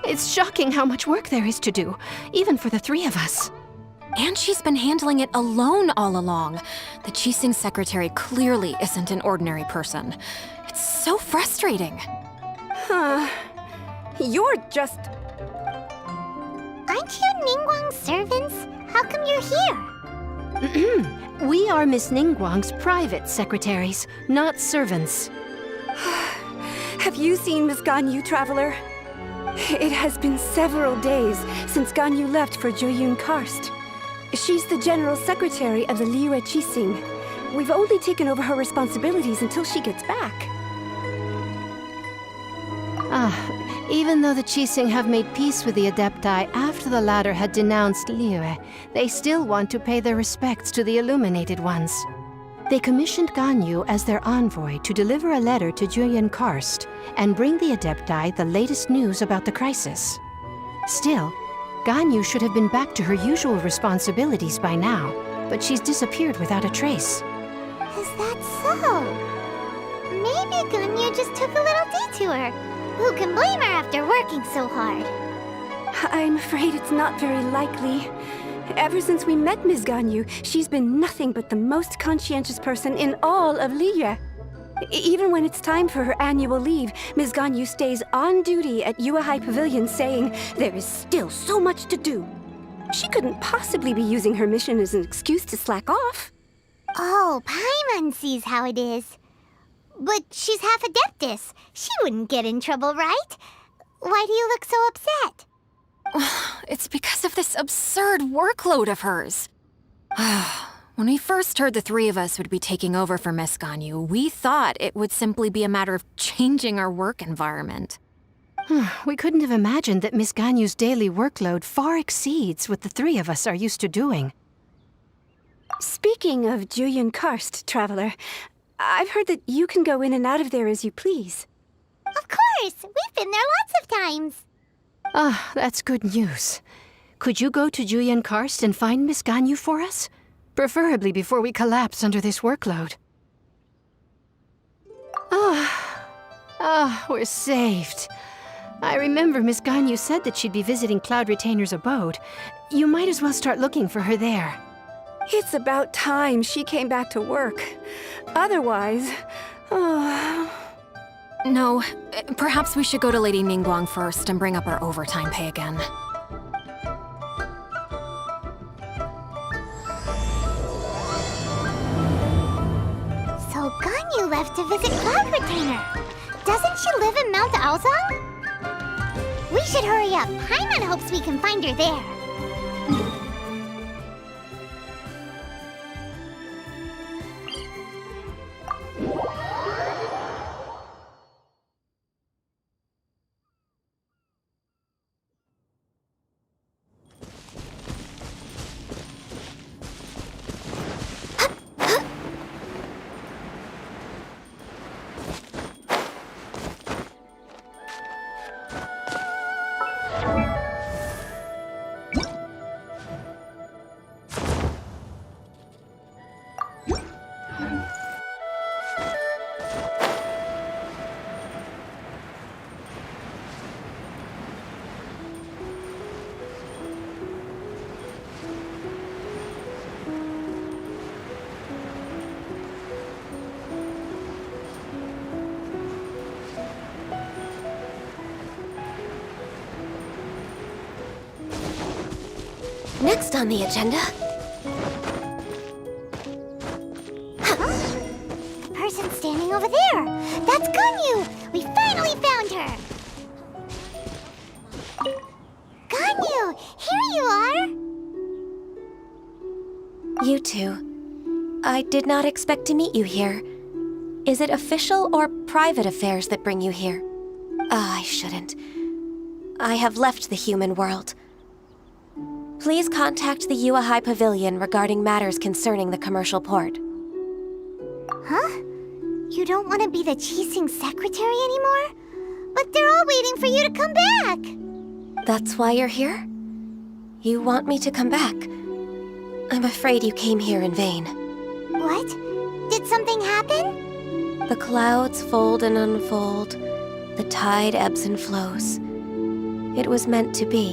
It's shocking how much work there is to do, even for the three of us. And she's been handling it alone all along. The Qixing secretary clearly isn't an ordinary person. It's so frustrating. You're just... Aren't you Ningguang's servants? How come you're here? We are Miss Ningguang's private secretaries, not servants. Have you seen Miss Ganyu, Traveler? It has been several days since Ganyu left for Joyun Karst. She's the general secretary of the Liyue Qixing. We've only taken over her responsibilities until she gets back. Even though the Qixing have made peace with the Adepti after the latter had denounced Liyue, they still want to pay their respects to the Illuminated Ones. They commissioned Ganyu as their envoy to deliver a letter to Joyun Karst and bring the Adepti the latest news about the crisis. Still, Ganyu should have been back to her usual responsibilities by now, but she's disappeared without a trace. Is that so? Maybe Ganyu just took a little detour. Who can blame her after working so hard? I'm afraid it's not very likely. Ever since we met Ms. Ganyu, she's been nothing but the most conscientious person in all of Liyue. Even when it's time for her annual leave, Ms. Ganyu stays on duty at Yuehai Pavilion saying there is still so much to do. She couldn't possibly be using her mission as an excuse to slack off. Oh, Paimon sees how it is. But she's half Adeptus. She wouldn't get in trouble, right? Why do you look so upset? It's because of this absurd workload of hers. When we first heard the three of us would be taking over for Miss Ganyu, we thought it would simply be a matter of changing our work environment. We couldn't have imagined that Miss Ganyu's daily workload far exceeds what the three of us are used to doing. Speaking of Joyun Karst, Traveler, I've heard that you can go in and out of there as you please. Of course! We've been there lots of times. That's good news. Could you go to Joyun Karst and find Miss Ganyu for us? Preferably before we collapse under this workload. We're saved. I remember Miss Ganyu said that she'd be visiting Cloud Retainer's abode. You might as well start looking for her there. It's about time she came back to work. Otherwise... No, perhaps we should go to Lady Ningguang first and bring up our overtime pay again. So Ganyu left to visit Cloud Retainer. Doesn't she live in Mount Aozong? We should hurry up. Paimon hopes we can find her there. Next on the agenda... Huh? The person standing over there! That's Ganyu! We finally found her! Ganyu! Here you are! You two. I did not expect to meet you here. Is it official or private affairs that bring you here? I shouldn't. I have left the human world. Please contact the Yuehai Pavilion regarding matters concerning the commercial port. Huh? You don't want to be the Qixing secretary anymore? But they're all waiting for you to come back! That's why you're here? You want me to come back? I'm afraid you came here in vain. What? Did something happen? The clouds fold and unfold. The tide ebbs and flows. It was meant to be.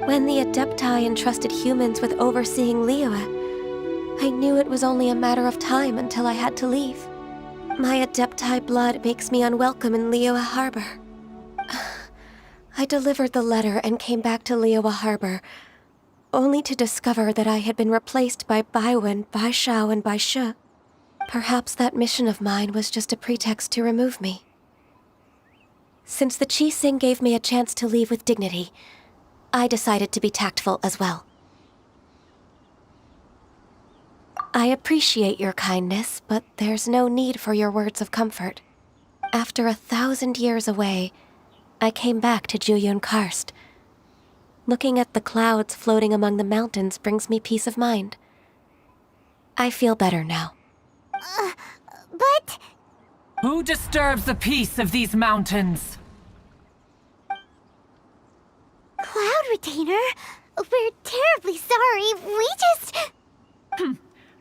When the Adepti entrusted humans with overseeing Liyue, I knew it was only a matter of time until I had to leave. My Adepti blood makes me unwelcome in Liyue Harbor. I delivered the letter and came back to Liyue Harbor, only to discover that I had been replaced by Baiwen, Baishao, and Baishu. Perhaps that mission of mine was just a pretext to remove me. Since the Qixing gave me a chance to leave with dignity, I decided to be tactful as well. I appreciate your kindness, but there's no need for your words of comfort. After 1,000 years away, I came back to Jueyun Karst. Looking at the clouds floating among the mountains brings me peace of mind. I feel better now. But... Who disturbs the peace of these mountains? Cloud Retainer, we're terribly sorry. We just...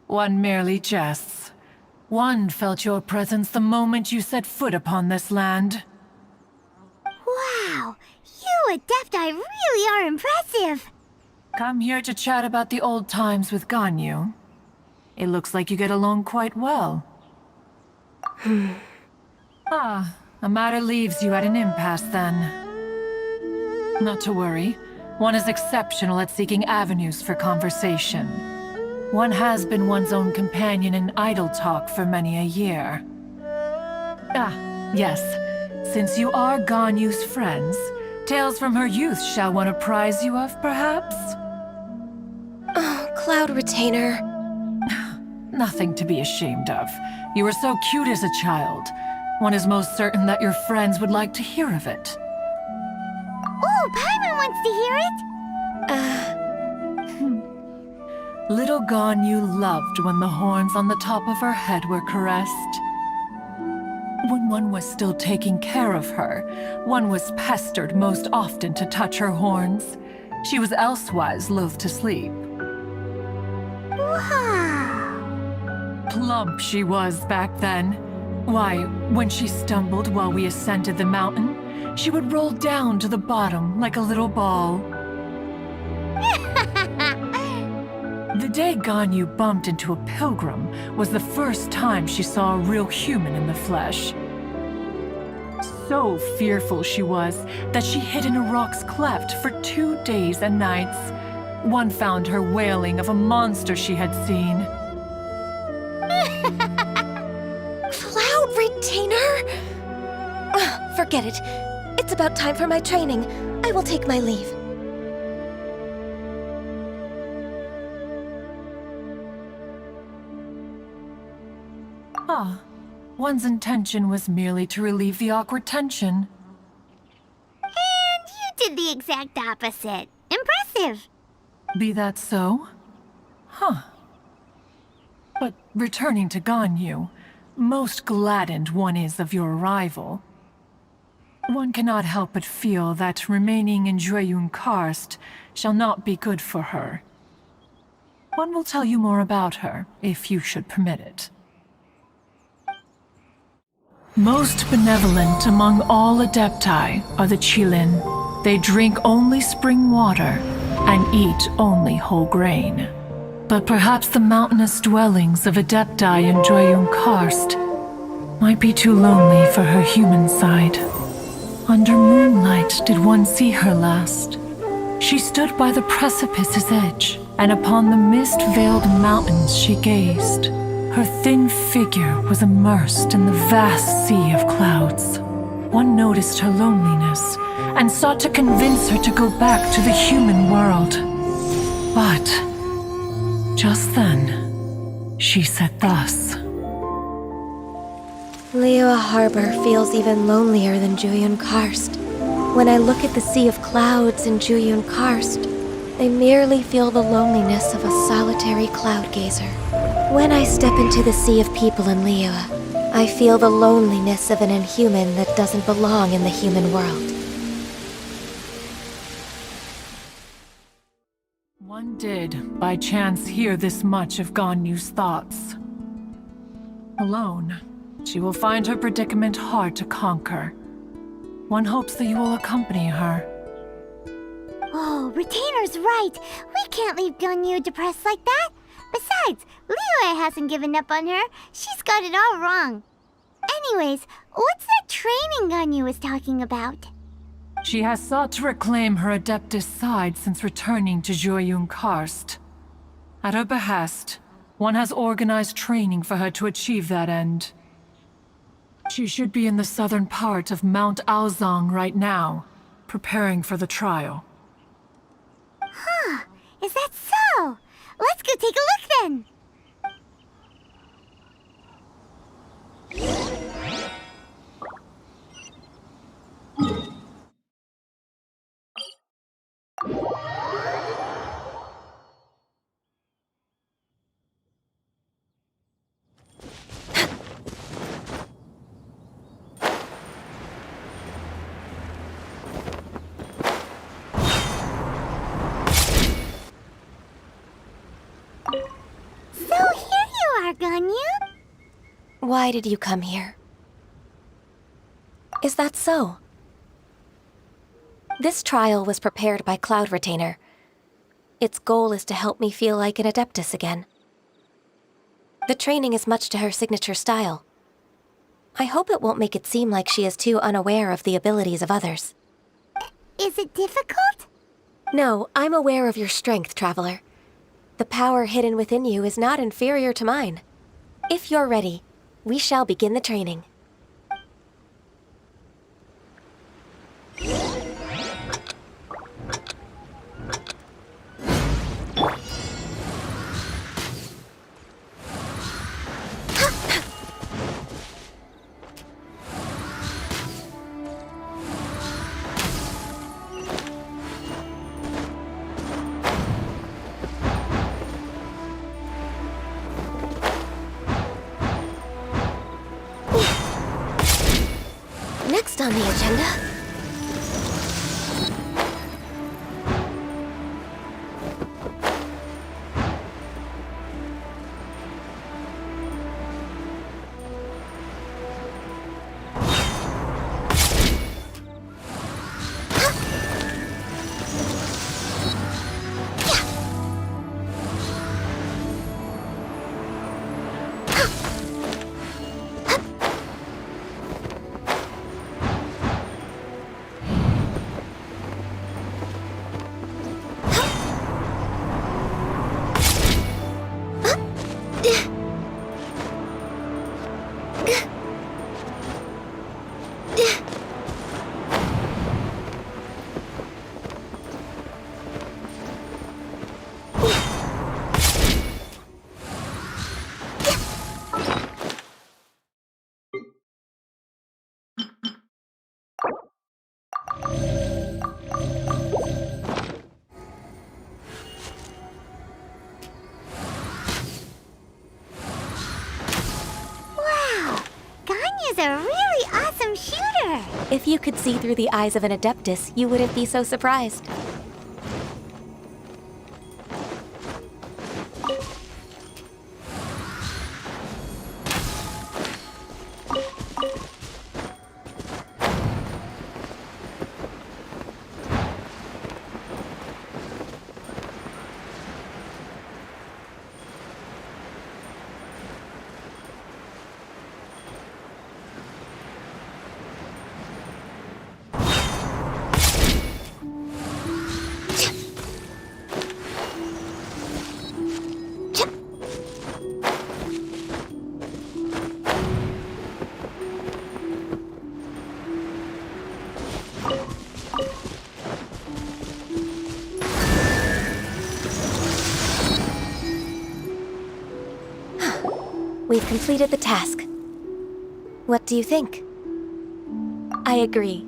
One merely jests. One felt your presence the moment you set foot upon this land. Wow, you Adepti really are impressive. Come here to chat about the old times with Ganyu. It looks like you get along quite well. A matter leaves you at an impasse then. Not to worry. One is exceptional at seeking avenues for conversation. One has been one's own companion in idle talk for many a year. Yes. Since you are Ganyu's friends, tales from her youth shall one apprise you of, perhaps? Oh, Cloud Retainer. Nothing to be ashamed of. You were so cute as a child. One is most certain that your friends would like to hear of it. Oh, Paimon wants to hear it. Little Ganyu loved when the horns on the top of her head were caressed. When one was still taking care of her, one was pestered most often to touch her horns. She was elsewise loath to sleep. Wow. Plump she was back then. Why, when she stumbled while we ascended the mountain, she would roll down to the bottom like a little ball. The day Ganyu bumped into a pilgrim was the first time she saw a real human in the flesh. So fearful she was that she hid in a rock's cleft for 2 days and nights. One found her wailing of a monster she had seen. Cloud Retainer? Forget it. It's about time for my training. I will take my leave. One's intention was merely to relieve the awkward tension. And you did the exact opposite. Impressive. Be that so? But returning to Ganyu, most gladdened one is of your arrival. One cannot help but feel that remaining in Jueyun Karst shall not be good for her. One will tell you more about her, if you should permit it. Most benevolent among all Adepti are the Qilin. They drink only spring water and eat only whole grain. But perhaps the mountainous dwellings of Adepti in Jueyun Karst might be too lonely for her human side. Under moonlight did one see her last. She stood by the precipice's edge, and upon the mist-veiled mountains she gazed. Her thin figure was immersed in the vast sea of clouds. One noticed her loneliness and sought to convince her to go back to the human world. But just then, she said thus. Liyue Harbor feels even lonelier than Jueyun Karst. When I look at the sea of clouds in Jueyun Karst, I merely feel the loneliness of a solitary cloud gazer. When I step into the sea of people in Liyue, I feel the loneliness of an inhuman that doesn't belong in the human world. One did, by chance, hear this much of Ganyu's thoughts. Alone, she will find her predicament hard to conquer. One hopes that you will accompany her. Oh, Retainer's right. We can't leave Ganyu depressed like that. Besides, Liyue hasn't given up on her. She's got it all wrong. Anyways, what's that training Ganyu was talking about? She has sought to reclaim her Adeptus side since returning to Jueyun Karst. At her behest, one has organized training for her to achieve that end. She should be in the southern part of Mount Aozang right now, preparing for the trial. Huh, is that so? Let's go take a look then! So here you are, Ganyu. Why did you come here? Is that so? This trial was prepared by Cloud Retainer. Its goal is to help me feel like an Adeptus again. The training is much to her signature style. I hope it won't make it seem like she is too unaware of the abilities of others. Is it difficult? No, I'm aware of your strength, Traveler. The power hidden within you is not inferior to mine. If you're ready, we shall begin the training. Next on the agenda... Wow, Ganyu's a really awesome shooter! If you could see through the eyes of an Adeptus, you wouldn't be so surprised. We've completed the task. What do you think? I agree.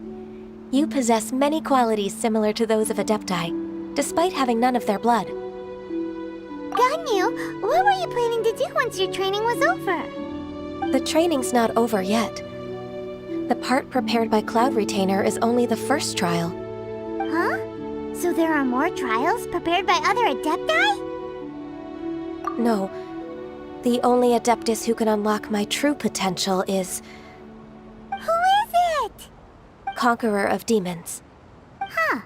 You possess many qualities similar to those of Adepti, despite having none of their blood. Ganyu, what were you planning to do once your training was over? The training's not over yet. The part prepared by Cloud Retainer is only the first trial. Huh? So there are more trials prepared by other Adepti? No. The only Adeptus who can unlock my true potential is... Who is it? Conqueror of Demons. Huh.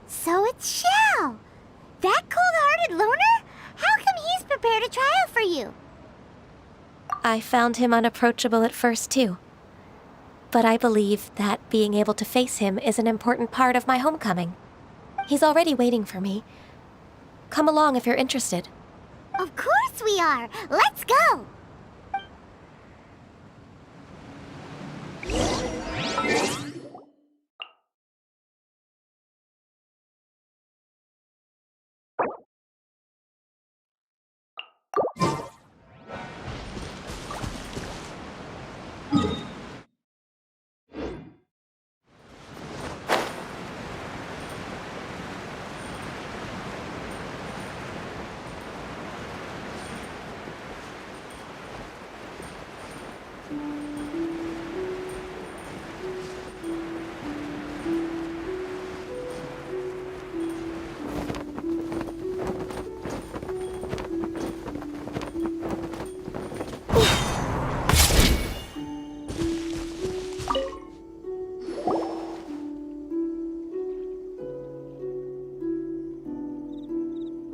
So it's Xiao! That cold-hearted loner? How come he's prepared a trial for you? I found him unapproachable at first, too. But I believe that being able to face him is an important part of my homecoming. He's already waiting for me. Come along if you're interested. Of course we are! Let's go!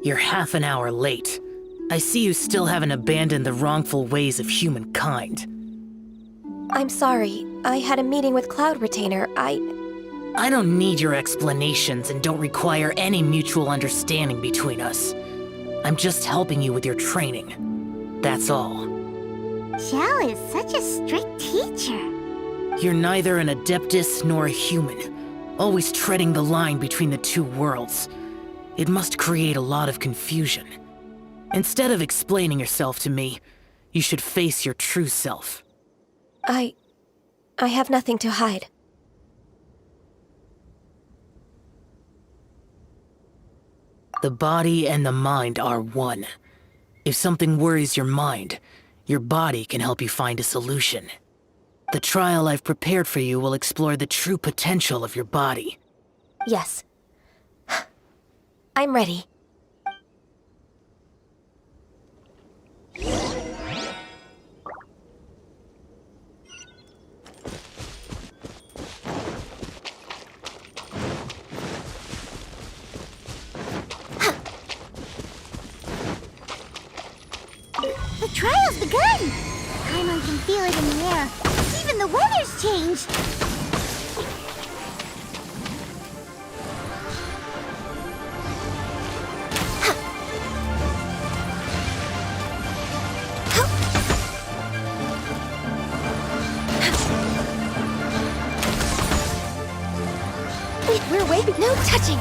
You're half an hour late. I see you still haven't abandoned the wrongful ways of humankind. I'm sorry. I had a meeting with Cloud Retainer. I don't need your explanations and don't require any mutual understanding between us. I'm just helping you with your training. That's all. Xiao is such a strict teacher. You're neither an Adeptus nor a human, always treading the line between the two worlds. It must create a lot of confusion. Instead of explaining yourself to me, you should face your true self. I have nothing to hide. The body and the mind are one. If something worries your mind, your body can help you find a solution. The trial I've prepared for you will explore the true potential of your body. Yes. I'm ready. The trial's begun! Paimon can feel it in the air. Even the weather's changed. We're waiting. No touching.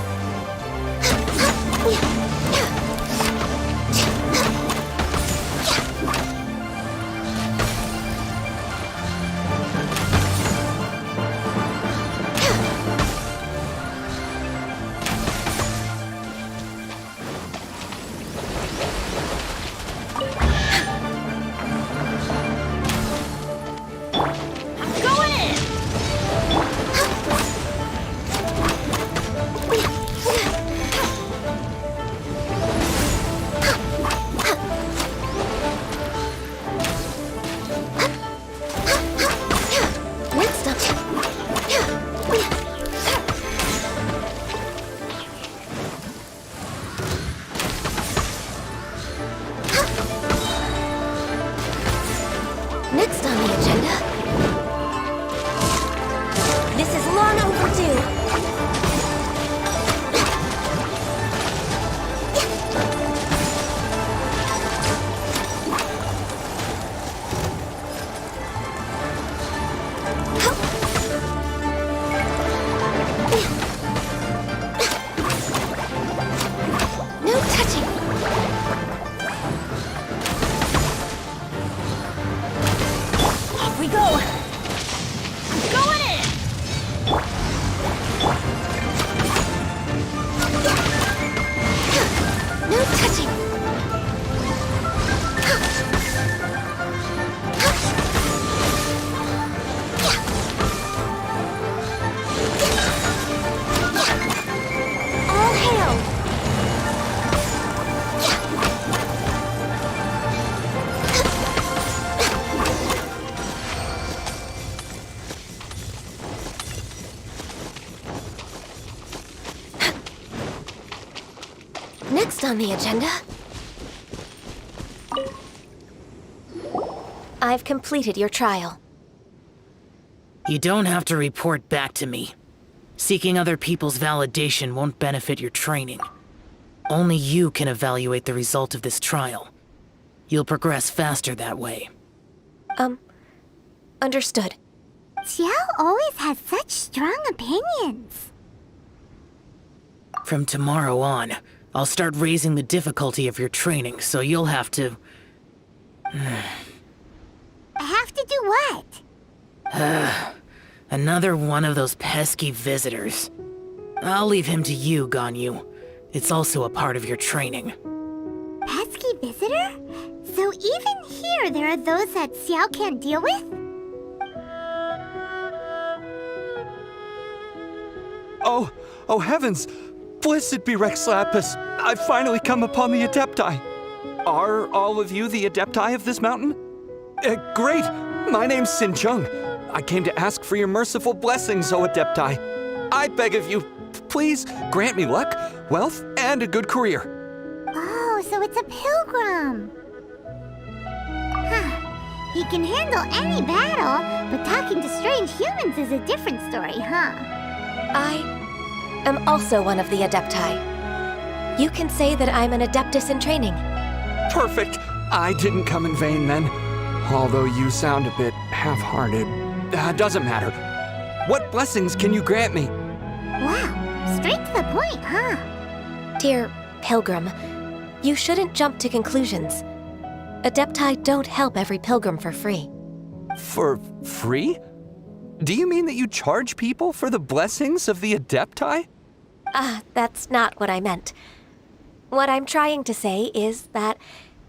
Next on the agenda. This is long overdue. No touching. We go! I'm going in! Next on the agenda... I've completed your trial. You don't have to report back to me. Seeking other people's validation won't benefit your training. Only you can evaluate the result of this trial. You'll progress faster that way. Understood. Xiao always has such strong opinions. From tomorrow on, I'll start raising the difficulty of your training, so you'll have to... I have to do what? Another one of those pesky visitors. I'll leave him to you, Ganyu. It's also a part of your training. Pesky visitor? So even here there are those that Xiao can't deal with? Oh heavens! Blessed be Rex Lapis! I've finally come upon the Adepti! Are all of you the Adepti of this mountain? Great! My name's Sin Chung. I came to ask for your merciful blessings, O Adepti. I beg of you, please grant me luck, wealth, and a good career. Oh, so it's a pilgrim. Huh. He can handle any battle, but talking to strange humans is a different story, huh? I am also one of the Adepti. You can say that I'm an Adeptus in training. Perfect! I didn't come in vain then. Although you sound a bit half-hearted. Doesn't matter. What blessings can you grant me? Wow, straight to the point, huh? Dear Pilgrim, you shouldn't jump to conclusions. Adepti don't help every pilgrim for free. For free? Do you mean that you charge people for the blessings of the Adepti? That's not what I meant. What I'm trying to say is that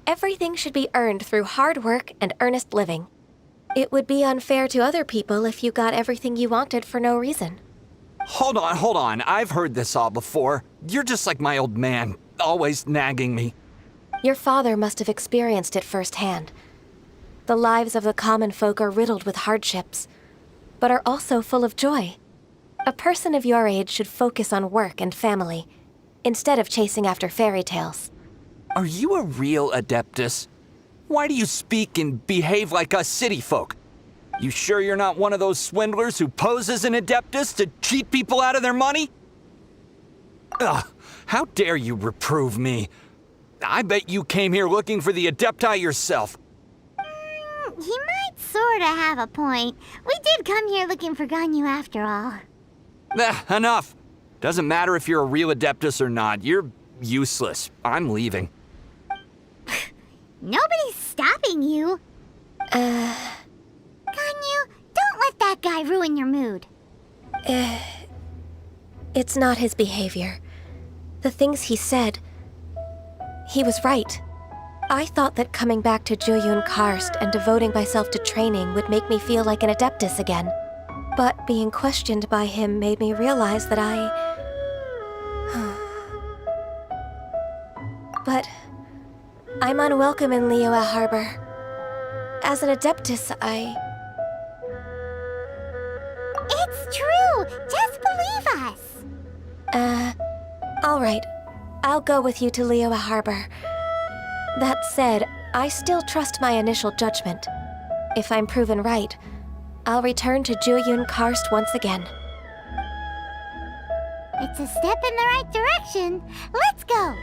everything should be earned through hard work and earnest living. It would be unfair to other people if you got everything you wanted for no reason. Hold on. I've heard this all before. You're just like my old man, always nagging me. Your father must have experienced it firsthand. The lives of the common folk are riddled with hardships, but are also full of joy. A person of your age should focus on work and family, instead of chasing after fairy tales. Are you a real Adeptus? Why do you speak and behave like us city folk? You sure you're not one of those swindlers who pose as an Adeptus to cheat people out of their money? Ugh, how dare you reprove me? I bet you came here looking for the Adepti yourself. He might sorta have a point. We did come here looking for Ganyu after all. Enough. Doesn't matter if you're a real Adeptus or not. You're useless. I'm leaving. Nobody's stopping you. Ganyu, don't let that guy ruin your mood. It's not his behavior. The things he said... He was right. I thought that coming back to Jueyun Karst and devoting myself to training would make me feel like an Adeptus again. But being questioned by him made me realize that But I'm unwelcome in Liyue Harbor. As an Adeptus, It's true! Just believe us! All right. I'll go with you to Liyue Harbor. That said, I still trust my initial judgment. If I'm proven right, I'll return to Jueyun Karst once again. It's a step in the right direction. Let's go!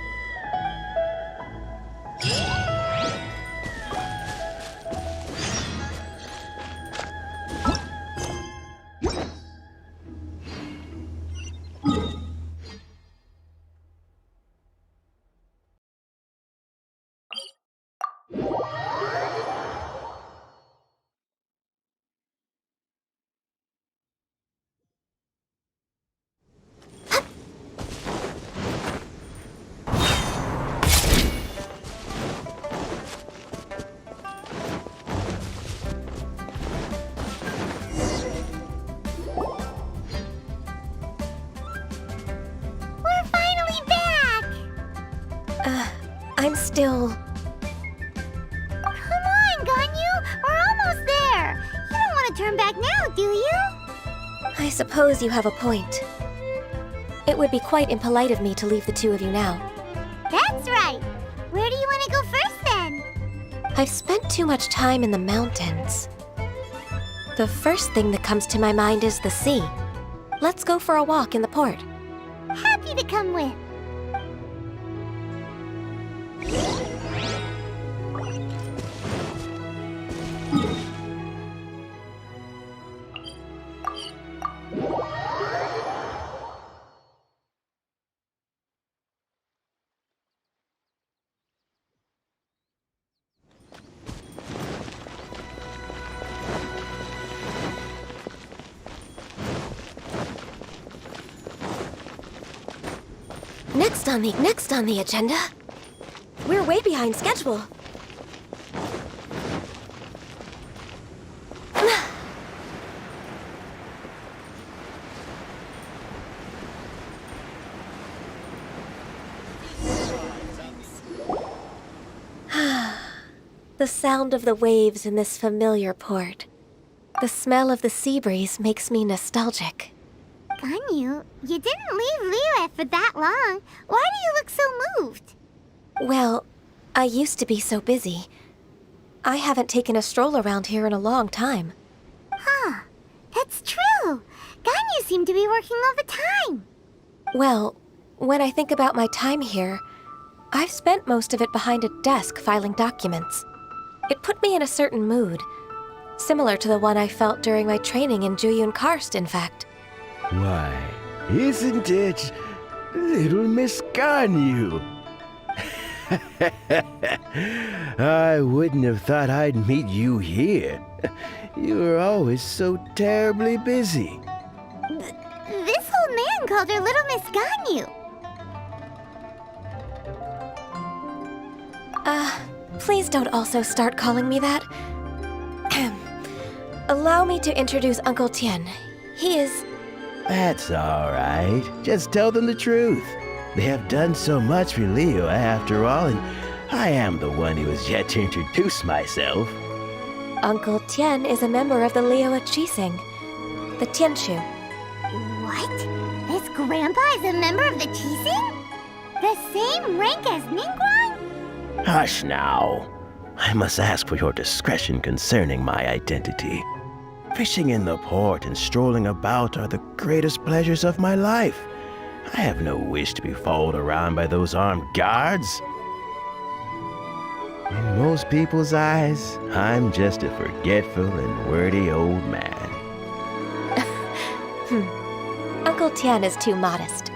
I'm still... Come on, Ganyu! We're almost there! You don't want to turn back now, do you? I suppose you have a point. It would be quite impolite of me to leave the two of you now. That's right. Where do you want to go first then? I've spent too much time in the mountains. The first thing that comes to my mind is the sea. Let's go for a walk in the port. Happy to come with. Next on the agenda. We're way behind schedule. The sound of the waves in this familiar port. The smell of the sea breeze makes me nostalgic. Ganyu, you didn't leave Liyue for that long. Why do you look so moved? Well, I used to be so busy. I haven't taken a stroll around here in a long time. Huh, that's true. Ganyu seemed to be working all the time. Well, when I think about my time here, I've spent most of it behind a desk filing documents. It put me in a certain mood, similar to the one I felt during my training in Unicornis, in fact. Why, isn't it little Miss Ganyu? I wouldn't have thought I'd meet you here. You were always so terribly busy. This old man called her Little Miss Ganyu. Please don't also start calling me that. Allow me to introduce Uncle Tien. He is... That's all right. Just tell them the truth. They have done so much for Liyue after all, and I am the one who has yet to introduce myself. Uncle Tien is a member of the Liyue Qixing, the Tianshu. What? This grandpa is a member of the Qixing? The same rank as Ningguang? Hush now. I must ask for your discretion concerning my identity. Fishing in the port and strolling about are the greatest pleasures of my life. I have no wish to be followed around by those armed guards. In most people's eyes, I'm just a forgetful and wordy old man. Uncle Tien is too modest.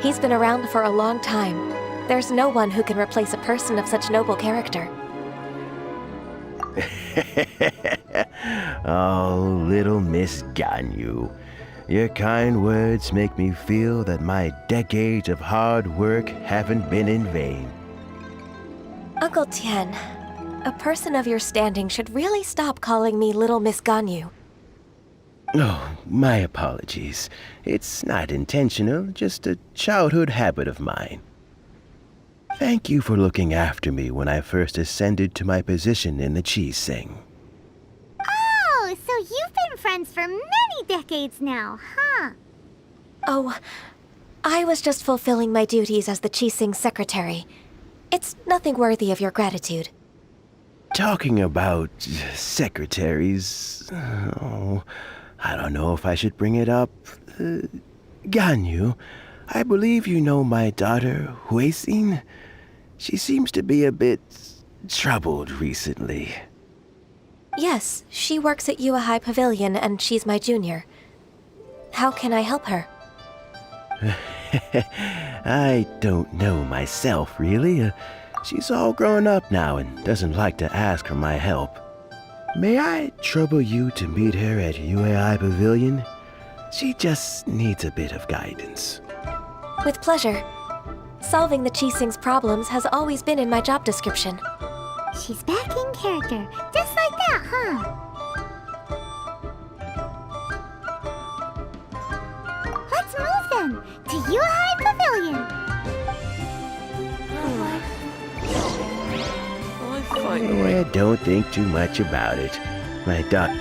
He's been around for a long time. There's no one who can replace a person of such noble character. Oh, little Miss Ganyu. Your kind words make me feel that my decades of hard work haven't been in vain. Uncle Tien, a person of your standing should really stop calling me Little Miss Ganyu. Oh, my apologies. It's not intentional, just a childhood habit of mine. Thank you for looking after me when I first ascended to my position in the Qixing. Oh, so you've been friends for many decades now, huh? Oh, I was just fulfilling my duties as the Qixing secretary. It's nothing worthy of your gratitude. Talking about secretaries... Oh, I don't know if I should bring it up. Ganyu, I believe you know my daughter, Huixin. She seems to be a bit troubled recently. Yes, she works at Yue High Pavilion and she's my junior. How can I help her? I don't know myself, really. She's all grown up now and doesn't like to ask for my help. May I trouble you to meet her at Yue High Pavilion? She just needs a bit of guidance. With pleasure. Solving the Qixing's problems has always been in my job description. She's back in character, just like that, huh? Let's move then to Yue High Pavilion. Don't think too much about it. My daughter...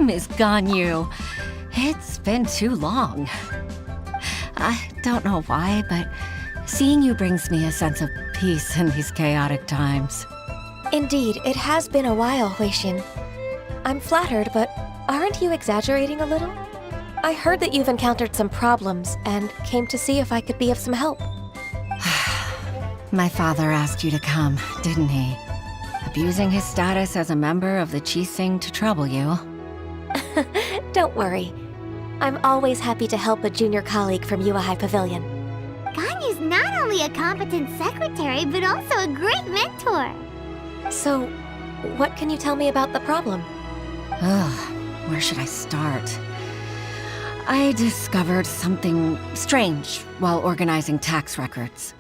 Miss Ganyu. It's been too long. I don't know why, but seeing you brings me a sense of peace in these chaotic times. Indeed, it has been a while, Huixin. I'm flattered, but aren't you exaggerating a little? I heard that you've encountered some problems and came to see if I could be of some help. My father asked you to come, didn't he? Abusing his status as a member of the Qixing to trouble you. Don't worry. I'm always happy to help a junior colleague from Yuehai Pavilion. Ganyu's not only a competent secretary, but also a great mentor. So, what can you tell me about the problem? Ugh, where should I start? I discovered something strange while organizing tax records.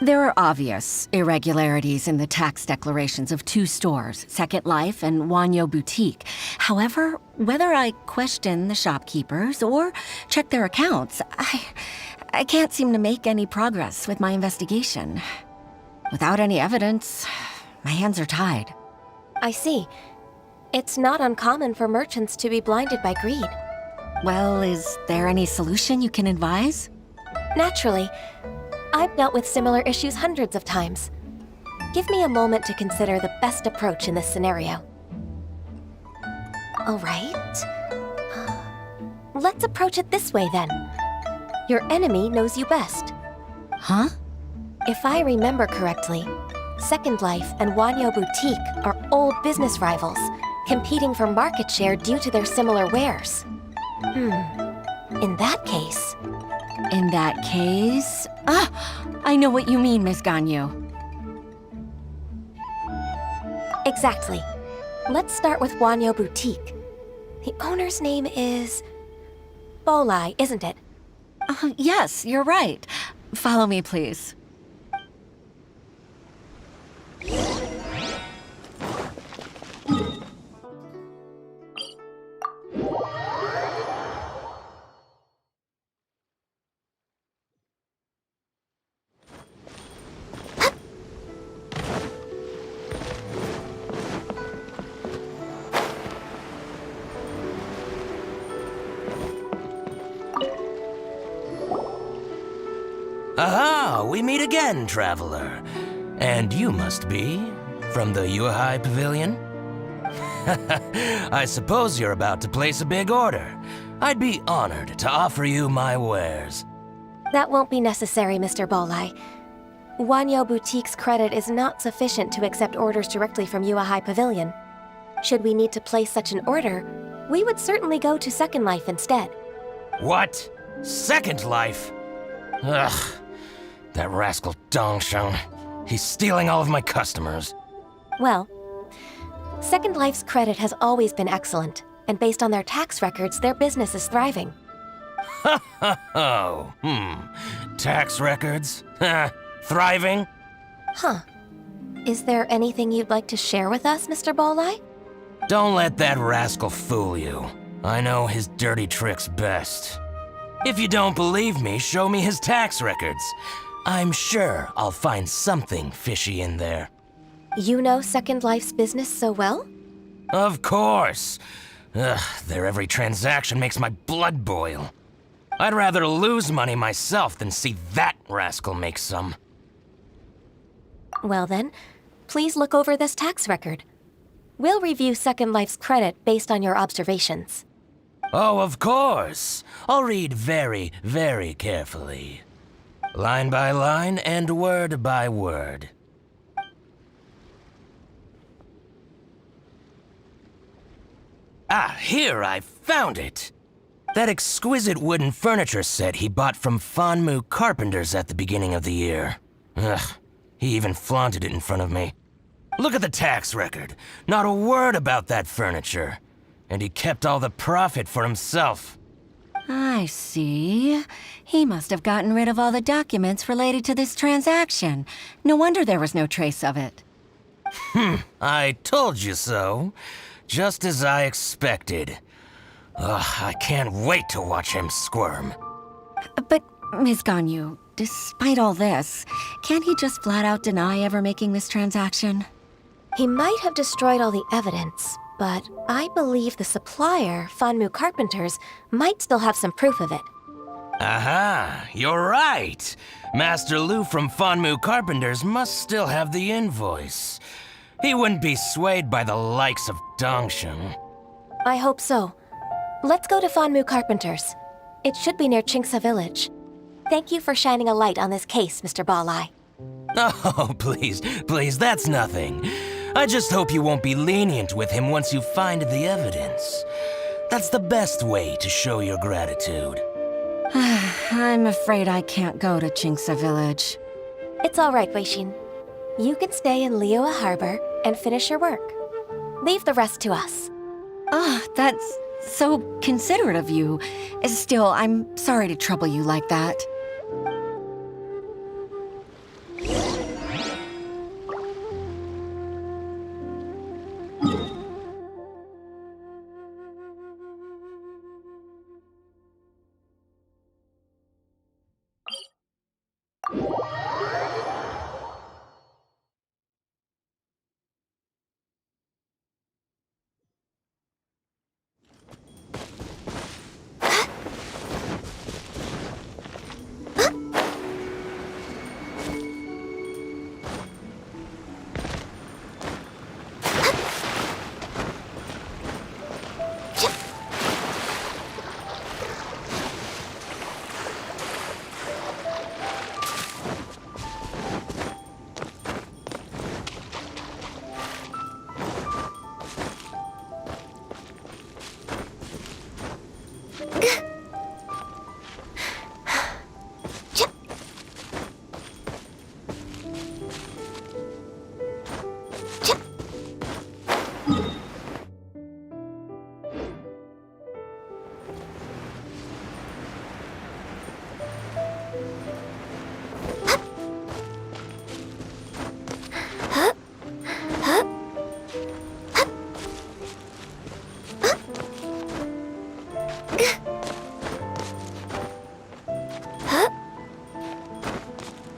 There are obvious irregularities in the tax declarations of two stores, Second Life and Wanyo Boutique. However, whether I question the shopkeepers or check their accounts, I can't seem to make any progress with my investigation. Without any evidence, my hands are tied. I see. It's not uncommon for merchants to be blinded by greed. Well, is there any solution you can advise? Naturally. I've dealt with similar issues hundreds of times. Give me a moment to consider the best approach in this scenario. All right. Let's approach it this way then. Your enemy knows you best. Huh? If I remember correctly, Second Life and Wanyo Boutique are old business rivals, competing for market share due to their similar wares. In that case... In that case... I know what you mean, Miss Ganyu. Exactly. Let's start with Wanyo Boutique. The owner's name is... Bolai, isn't it? Yes, you're right. Follow me, please. Aha! We meet again, traveler. And you must be from the Yuehai Pavilion? I suppose you're about to place a big order. I'd be honored to offer you my wares. That won't be necessary, Mr. Bolai. Wanyo Boutique's credit is not sufficient to accept orders directly from Yuehai Pavilion. Should we need to place such an order, we would certainly go to Second Life instead. What? Second Life? Ugh. That rascal Dongsheng. He's stealing all of my customers. Well, Second Life's credit has always been excellent, and based on their tax records, their business is thriving. Tax records? Thriving? Huh. Is there anything you'd like to share with us, Mr. Bolai? Don't let that rascal fool you. I know his dirty tricks best. If you don't believe me, show me his tax records. I'm sure I'll find something fishy in there. You know Second Life's business so well? Of course. Their every transaction makes my blood boil. I'd rather lose money myself than see that rascal make some. Well then, please look over this tax record. We'll review Second Life's credit based on your observations. Oh, of course. I'll read very, very carefully. Line by line and word by word. Ah, here, I found it. That exquisite wooden furniture set he bought from Fanmu Carpenters at the beginning of the year. Ugh, he even flaunted it in front of me. Look at the tax record. Not a word about that furniture. And he kept all the profit for himself. I see. He must have gotten rid of all the documents related to this transaction. No wonder there was no trace of it. I told you so. Just as I expected. Ugh, I can't wait to watch him squirm. But, Ms. Ganyu, despite all this, can't he just flat out deny ever making this transaction? He might have destroyed all the evidence, but I believe the supplier, Fanmu Carpenters, might still have some proof of it. Aha, you're right. Master Lu from Fanmu Carpenters must still have the invoice. He wouldn't be swayed by the likes of Dongsheng. I hope so. Let's go to Fanmu Carpenters. It should be near Chingsa Village. Thank you for shining a light on this case, Mr. Balai. Oh, please, that's nothing. I just hope you won't be lenient with him once you find the evidence. That's the best way to show your gratitude. I'm afraid I can't go to Chingsa Village. It's all right, Weishin. You can stay in Liyue Harbor and finish your work. Leave the rest to us. That's so considerate of you. Still, I'm sorry to trouble you like that.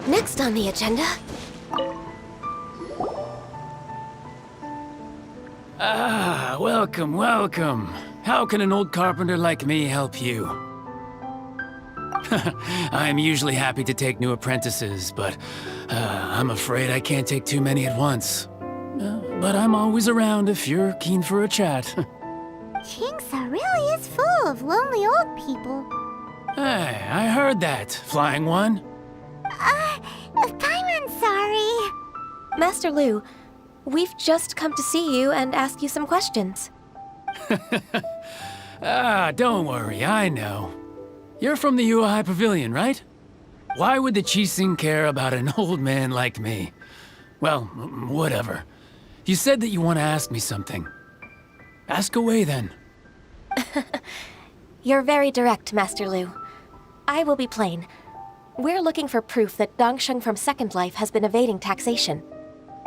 Next on the agenda... Ah, welcome. How can an old carpenter like me help you? I'm usually happy to take new apprentices, but I'm afraid I can't take too many at once. But I'm always around if you're keen for a chat. Chingsa really is full of lonely old people. Hey, I heard that, Flying One. Paimon's sorry. Master Lu, we've just come to see you and ask you some questions. Don't worry, I know. You're from the Yuehai Pavilion, right? Why would the Qixing care about an old man like me? Well, whatever. You said that you want to ask me something. Ask away, then. You're very direct, Master Lu. I will be plain. We're looking for proof that Dongsheng from Second Life has been evading taxation.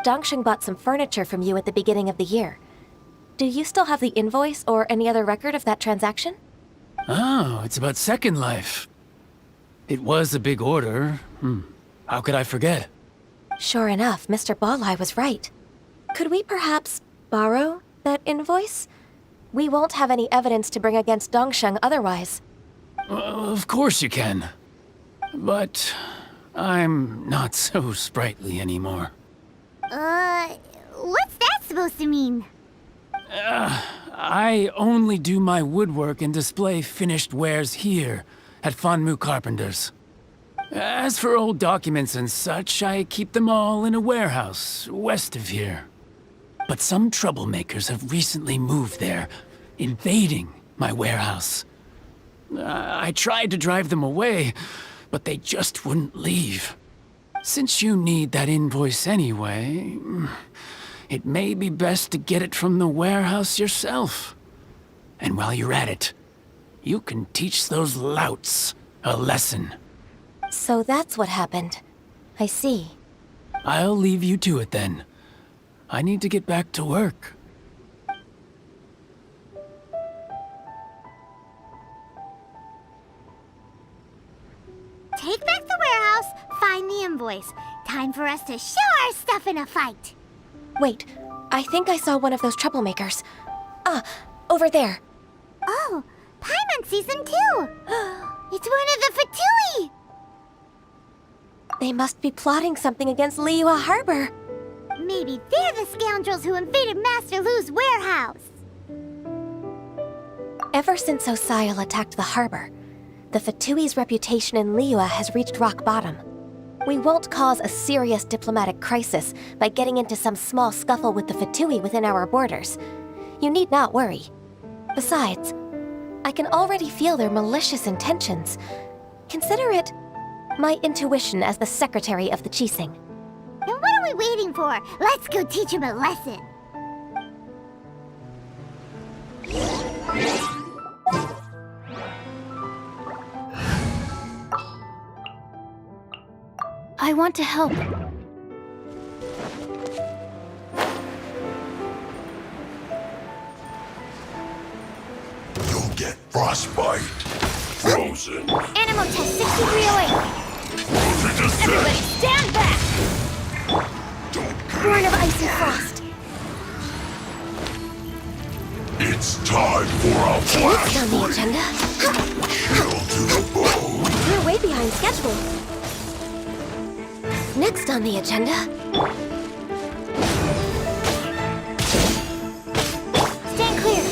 Dongsheng bought some furniture from you at the beginning of the year. Do you still have the invoice or any other record of that transaction? Oh, it's about Second Life. It was a big order. How could I forget? Sure enough, Mr. Balai was right. Could we perhaps borrow that invoice? We won't have any evidence to bring against Dongsheng otherwise. Of course you can. But I'm not so sprightly anymore. What's that supposed to mean? I only do my woodwork and display finished wares here at Fanmu Carpenters. As for old documents and such, I keep them all in a warehouse west of here. But some troublemakers have recently moved there, invading my warehouse. I tried to drive them away, but they just wouldn't leave. Since you need that invoice anyway, it may be best to get it from the warehouse yourself. And while you're at it, you can teach those louts a lesson. So that's what happened. I see. I'll leave you to it then. I need to get back to work. Take back the warehouse, find the invoice. Time for us to show our stuff in a fight. Wait, I think I saw one of those troublemakers. Ah, over there. Oh, Paimon sees them too! It's one of the Fatui! They must be plotting something against Liyue Harbor. Maybe they're the scoundrels who invaded Master Lu's warehouse! Ever since Osial attacked the harbor, the Fatui's reputation in Liyue has reached rock bottom. We won't cause a serious diplomatic crisis by getting into some small scuffle with the Fatui within our borders. You need not worry. Besides, I can already feel their malicious intentions. Consider it my intuition as the secretary of the Qixing. Then what are we waiting for? Let's go teach him a lesson! I want to help. You'll get frostbite. Frozen. Animal test 6308! Frozen to Everybody death. stand back! Don't Born care. of ice and frost. It's time for a Next on the flash agenda. chill to the bone. We're way behind schedule. Next on the agenda. Stand clear!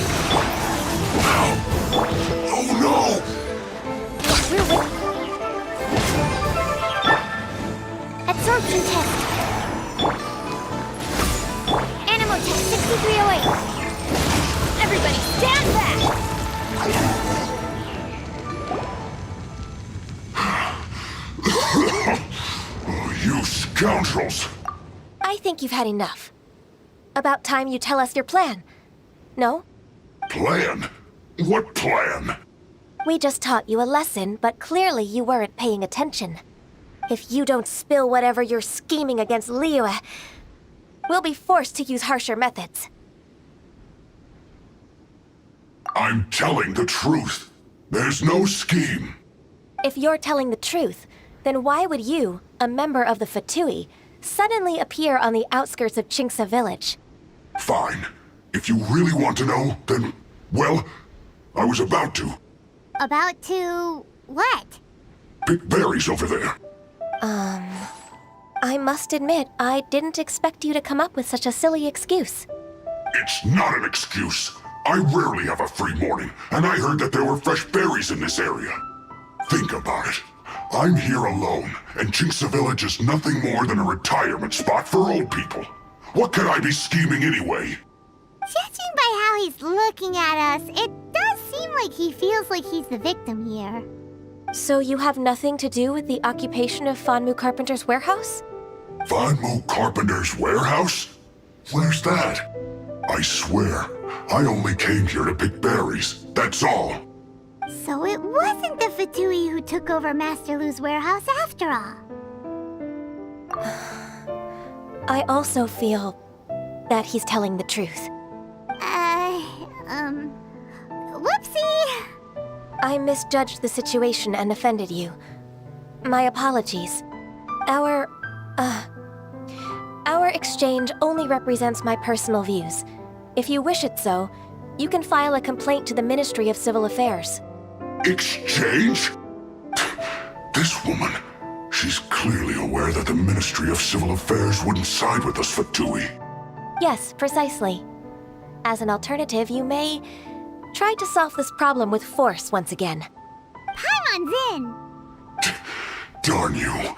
Oh no! We're with Absorption test! Animal test 6308! Everybody stand back! You scoundrels! I think you've had enough. About time you tell us your plan. No? Plan? What plan? We just taught you a lesson, but clearly you weren't paying attention. If you don't spill whatever you're scheming against Liyue, we'll be forced to use harsher methods. I'm telling the truth. There's no scheme. If you're telling the truth, then why would you, a member of the Fatui, suddenly appear on the outskirts of Qingce village? Fine. If you really want to know, then, well, I was about to. About to... what? Pick berries over there. I must admit, I didn't expect you to come up with such a silly excuse. It's not an excuse. I rarely have a free morning, and I heard that there were fresh berries in this area. Think about it. I'm here alone, and Qingce Village is nothing more than a retirement spot for old people. What could I be scheming anyway? Judging by how he's looking at us, it does seem like he feels like he's the victim here. So you have nothing to do with the occupation of Fanmu Carpenter's warehouse? Fanmu Carpenter's warehouse? Where's that? I swear, I only came here to pick berries, that's all. So it wasn't the Fatui who took over Master Lu's warehouse after all. I also feel that he's telling the truth. Whoopsie! I misjudged the situation and offended you. My apologies. Our exchange only represents my personal views. If you wish it so, you can file a complaint to the Ministry of Civil Affairs. Exchange? This woman, she's clearly aware that the Ministry of Civil Affairs wouldn't side with us, Fatui. Yes, precisely. As an alternative, you may try to solve this problem with force once again. Paimon's in! Darn you.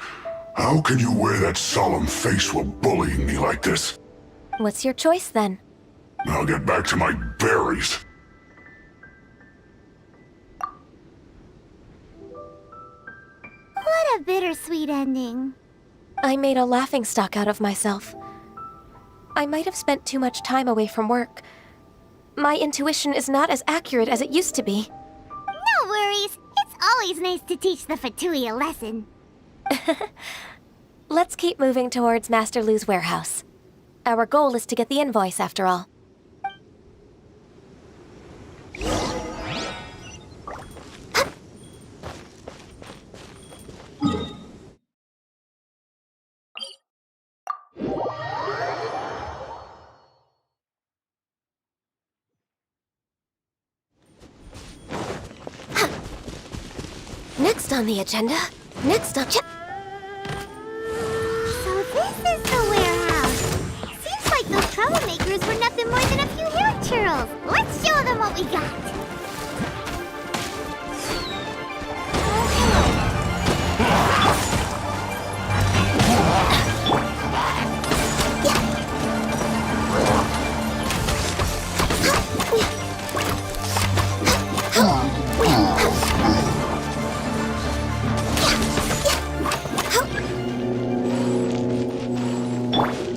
How can you wear that solemn face while bullying me like this? What's your choice then? I'll get back to my berries. What a bittersweet ending. I made a laughingstock out of myself. I might have spent too much time away from work. My intuition is not as accurate as it used to be. No worries. It's always nice to teach the Fatui a lesson. Let's keep moving towards Master Lu's warehouse. Our goal is to get the invoice, after all. Next on the agenda. Next up. So this is the warehouse. Seems like those troublemakers were nothing more than a few hair churls. Let's show them what we got.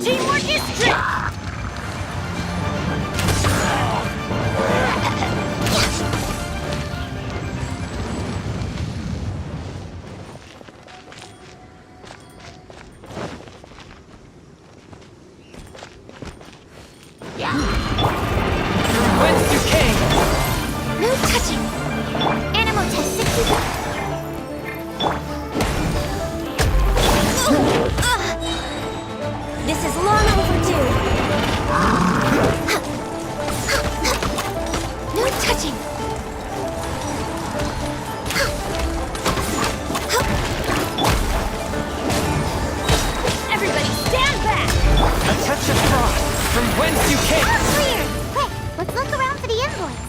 Teamwork is strength! Whence you came? No touching. Animal test 61. This is long overdue. No touching. Everybody stand back! A touch of frost. From whence you came? All clear! Quick, let's look around for the invoice.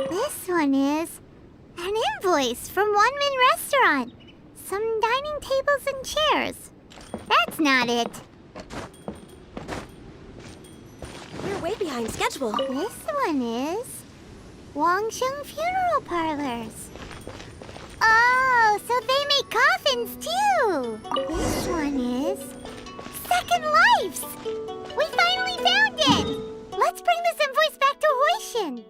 This one is an invoice from One Min Restaurant. Some dining tables and chairs. That's not it. We're way behind schedule. This one is Wangsheng Funeral Parlors. Oh, so they make coffins too. This one is Second Lives. We finally found it. Let's bring this invoice back to Hoishin.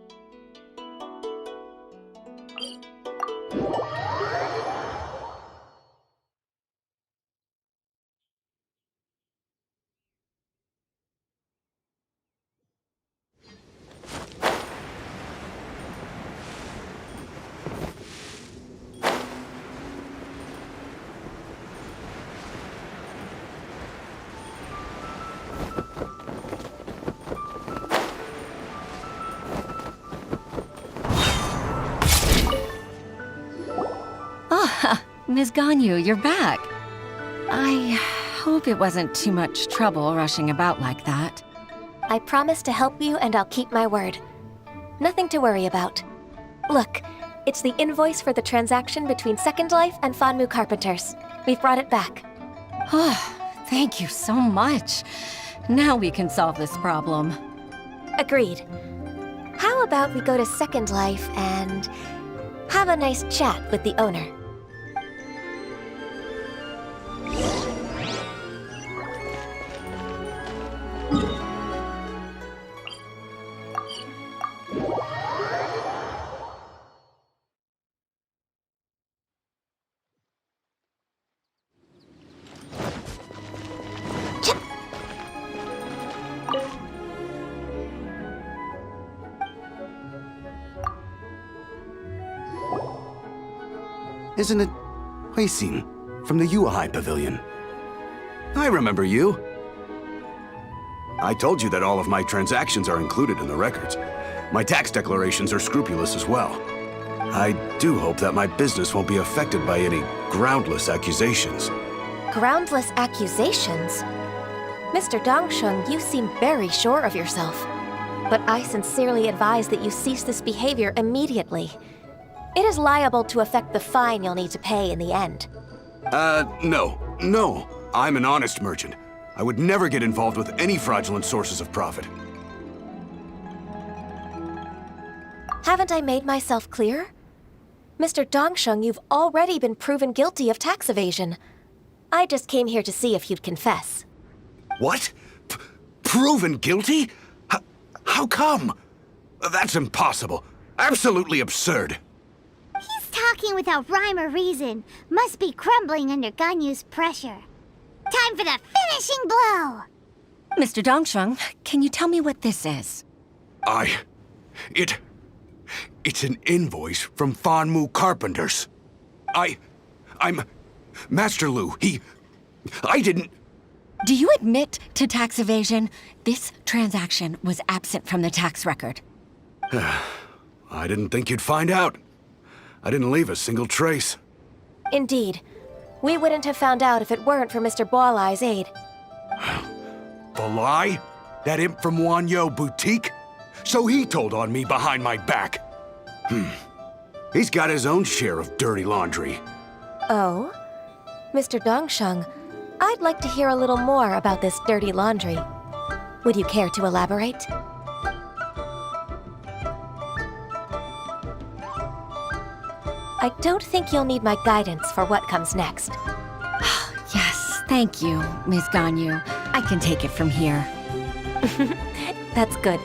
Ms. Ganyu, you're back. I hope it wasn't too much trouble rushing about like that. I promise to help you and I'll keep my word. Nothing to worry about. Look, it's the invoice for the transaction between Second Life and Fanmu Carpenters. We've brought it back. Oh, thank you so much. Now we can solve this problem. Agreed. How about we go to Second Life and have a nice chat with the owner? Isn't it Huixin from the Yuehai Pavilion? I remember you. I told you that all of my transactions are included in the records. My tax declarations are scrupulous as well. I do hope that my business won't be affected by any groundless accusations. Groundless accusations? Mr. Dongsheng, you seem very sure of yourself. But I sincerely advise that you cease this behavior immediately. It is liable to affect the fine you'll need to pay in the end. No. I'm an honest merchant. I would never get involved with any fraudulent sources of profit. Haven't I made myself clear? Mr. Dongsheng, you've already been proven guilty of tax evasion. I just came here to see if you'd confess. What? Proven guilty? How come? That's impossible. Absolutely absurd. He's talking without rhyme or reason. Must be crumbling under Ganyu's pressure. Time for the finishing blow! Mr. Dongsheng, can you tell me what this is? It's an invoice from Fanmu Carpenters. I'm Master Lu. I didn't... Do you admit to tax evasion? This transaction was absent from the tax record. I didn't think you'd find out. I didn't leave a single trace. Indeed. We wouldn't have found out if it weren't for Mr. Boalai's aid. The lie? That imp from Wanyo Boutique? So he told on me behind my back. He's got his own share of dirty laundry. Oh? Mr. Dongsheng, I'd like to hear a little more about this dirty laundry. Would you care to elaborate? I don't think you'll need my guidance for what comes next. Yes, thank you, Ms. Ganyu. I can take it from here. That's good.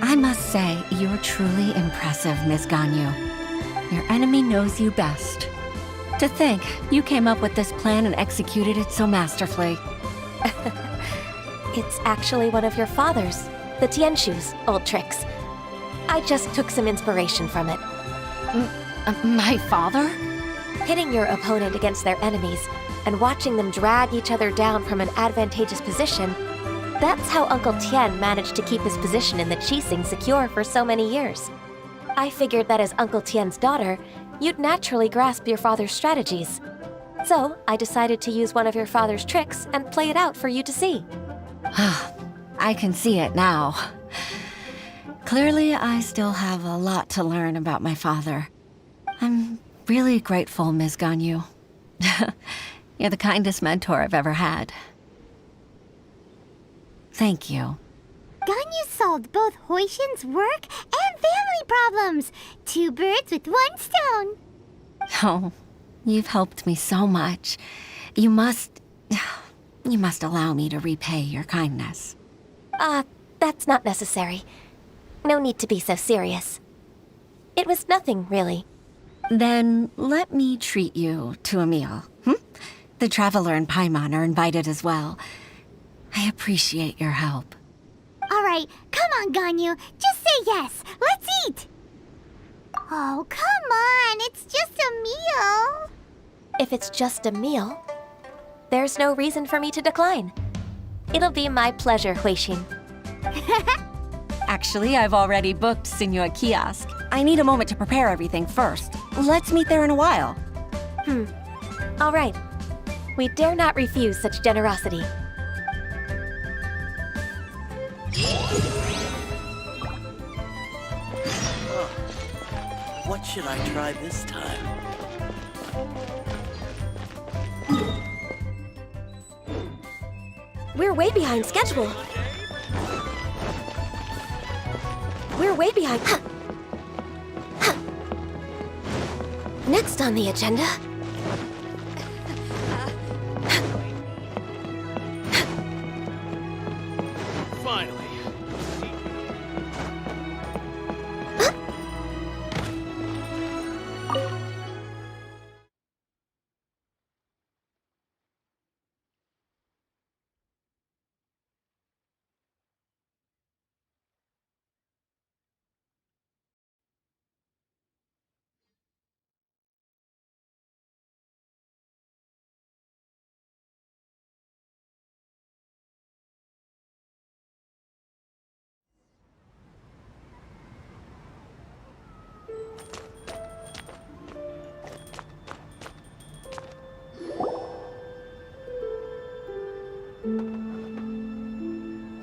I must say, you're truly impressive, Ms. Ganyu. Your enemy knows you best. To think, you came up with this plan and executed it so masterfully. It's actually one of your father's, the Tianshu's, old tricks. I just took some inspiration from it. My father? Pitting your opponent against their enemies and watching them drag each other down from an advantageous position, that's how Uncle Tian managed to keep his position in the Qixing secure for so many years. I figured that as Uncle Tian's daughter, you'd naturally grasp your father's strategies. So I decided to use one of your father's tricks and play it out for you to see. I can see it now. Clearly, I still have a lot to learn about my father. I'm really grateful, Ms. Ganyu. You're the kindest mentor I've ever had. Thank you. Ganyu solved both Huishin's work and family problems. 2 birds with 1 stone. Oh, you've helped me so much. You must allow me to repay your kindness. That's not necessary. No need to be so serious. It was nothing, really. Then let me treat you to a meal. The Traveler and Paimon are invited as well. I appreciate your help. All right, come on, Ganyu. Just say yes. Let's eat. Oh, come on. It's just a meal. If it's just a meal, there's no reason for me to decline. It'll be my pleasure, Huixin. Actually, I've already booked Senor Kiosk. I need a moment to prepare everything first. Let's meet there in a while. All right. We dare not refuse such generosity. What should I try this time? We're way behind schedule. We're way behind. Next on the agenda. Finally.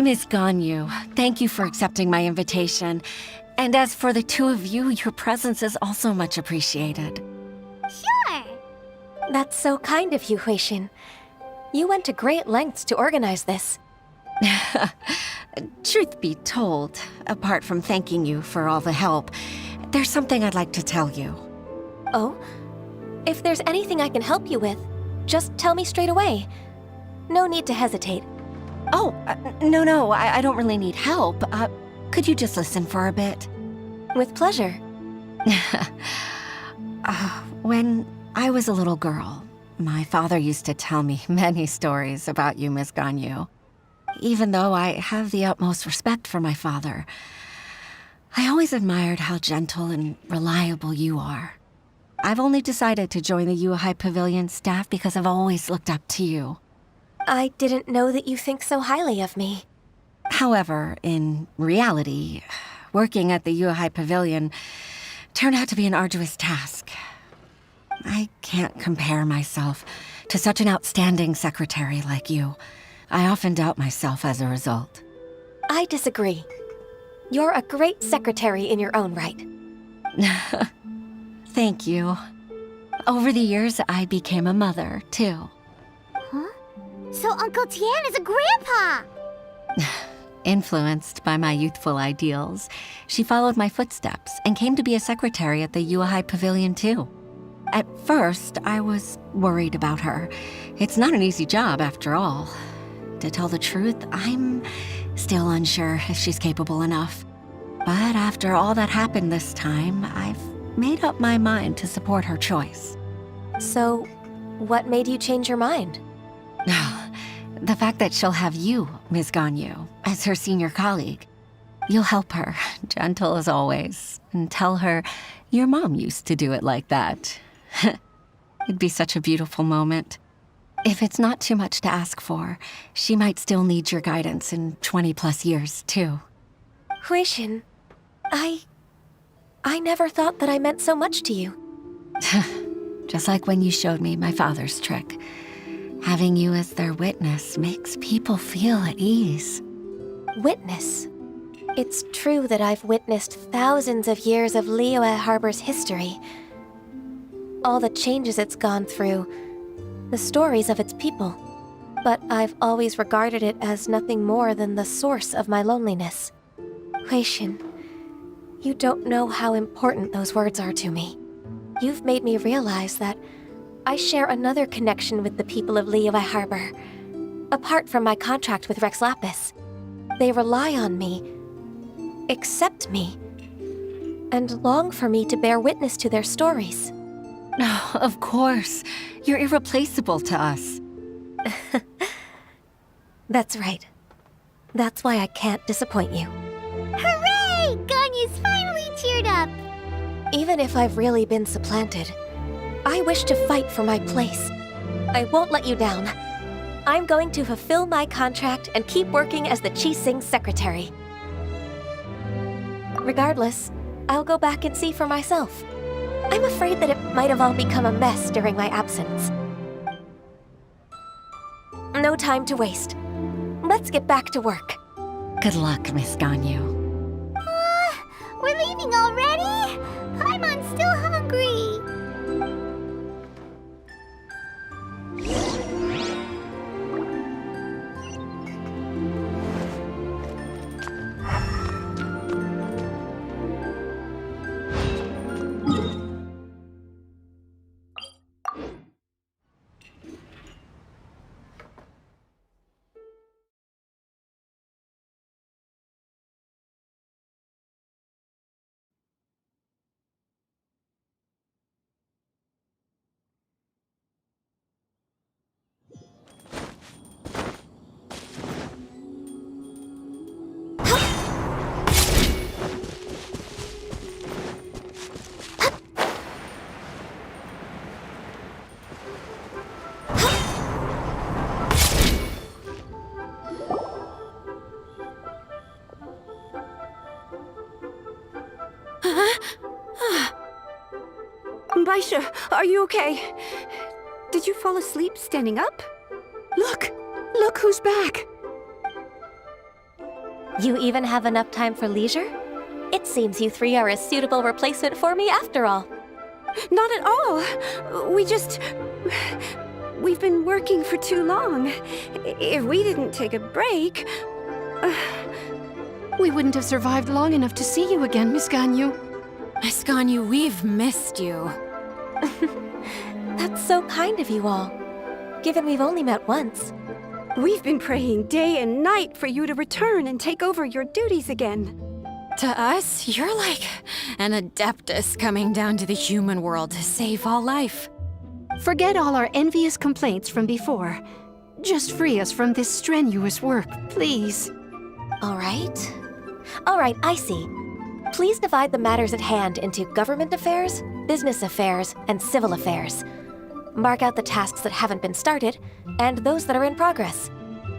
Miss Ganyu, thank you for accepting my invitation. And as for the two of you, your presence is also much appreciated. Sure. That's so kind of you, Huixin. You went to great lengths to organize this. Truth be told, apart from thanking you for all the help, there's something I'd like to tell you. Oh? If there's anything I can help you with, just tell me straight away. No need to hesitate. Oh, no, I don't really need help. Could you just listen for a bit? With pleasure. When I was a little girl, my father used to tell me many stories about you, Miss Ganyu. Even though I have the utmost respect for my father, I always admired how gentle and reliable you are. I've only decided to join the Yuhai Pavilion staff because I've always looked up to you. I didn't know that you think so highly of me. However, in reality, working at the Yuhai Pavilion turned out to be an arduous task. I can't compare myself to such an outstanding secretary like you. I often doubt myself as a result. I disagree. You're a great secretary in your own right. Thank you. Over the years, I became a mother, too. Huh? So Uncle Tian is a grandpa! Influenced by my youthful ideals, she followed my footsteps and came to be a secretary at the Yuhai Pavilion, too. At first, I was worried about her. It's not an easy job, after all. To tell the truth, I'm still unsure if she's capable enough. But after all that happened this time, I've made up my mind to support her choice. So, what made you change your mind? The fact that she'll have you, Ms. Ganyu, as her senior colleague. You'll help her, gentle as always, and tell her your mom used to do it like that. It'd be such a beautiful moment. If it's not too much to ask for, she might still need your guidance in 20+ years, too. Huishin, I never thought that I meant so much to you. Just like when you showed me my father's trick. Having you as their witness makes people feel at ease. Witness? It's true that I've witnessed thousands of years of Liyue Harbor's history. All the changes it's gone through, the stories of its people. But I've always regarded it as nothing more than the source of my loneliness. Huishin, you don't know how important those words are to me. You've made me realize that I share another connection with the people of Liyue Harbor. Apart from my contract with Rex Lapis, they rely on me, accept me, and long for me to bear witness to their stories. Oh, of course. You're irreplaceable to us. That's right. That's why I can't disappoint you. Hooray! Ganyu's finally cheered up! Even if I've really been supplanted, I wish to fight for my place. I won't let you down. I'm going to fulfill my contract and keep working as the Qixing secretary. Regardless, I'll go back and see for myself. I'm afraid that it might have all become a mess during my absence. No time to waste. Let's get back to work. Good luck, Miss Ganyu. We're leaving already? Paimon's still hungry. Baisha, are you okay? Did you fall asleep standing up? Look! Look who's back! You even have enough time for leisure? It seems you three are a suitable replacement for me after all. Not at all. We've been working for too long. If we didn't take a break... We wouldn't have survived long enough to see you again, Miss Ganyu. Miss Ganyu, we've missed you. That's so kind of you all, given we've only met once. We've been praying day and night for you to return and take over your duties again. To us, you're like an adeptus coming down to the human world to save all life. Forget all our envious complaints from before. Just free us from this strenuous work, please. All right. All right, I see. Please divide the matters at hand into government affairs, business affairs, and civil affairs. Mark out the tasks that haven't been started, and those that are in progress.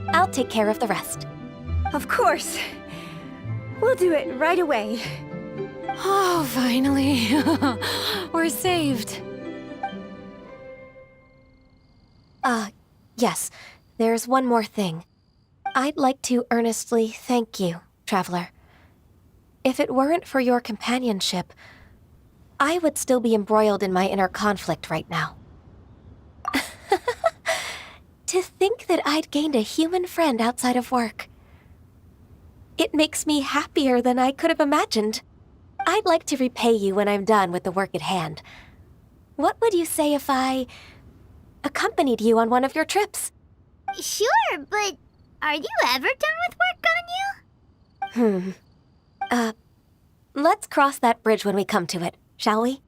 I'll take care of the rest. Of course. We'll do it right away. Oh, finally. We're saved. Yes. There's one more thing. I'd like to earnestly thank you, Traveler. If it weren't for your companionship, I would still be embroiled in my inner conflict right now. To think that I'd gained a human friend outside of work. It makes me happier than I could have imagined. I'd like to repay you when I'm done with the work at hand. What would you say if I accompanied you on one of your trips? Sure, but are you ever done with work, Ganyu? Let's cross that bridge when we come to it, shall we?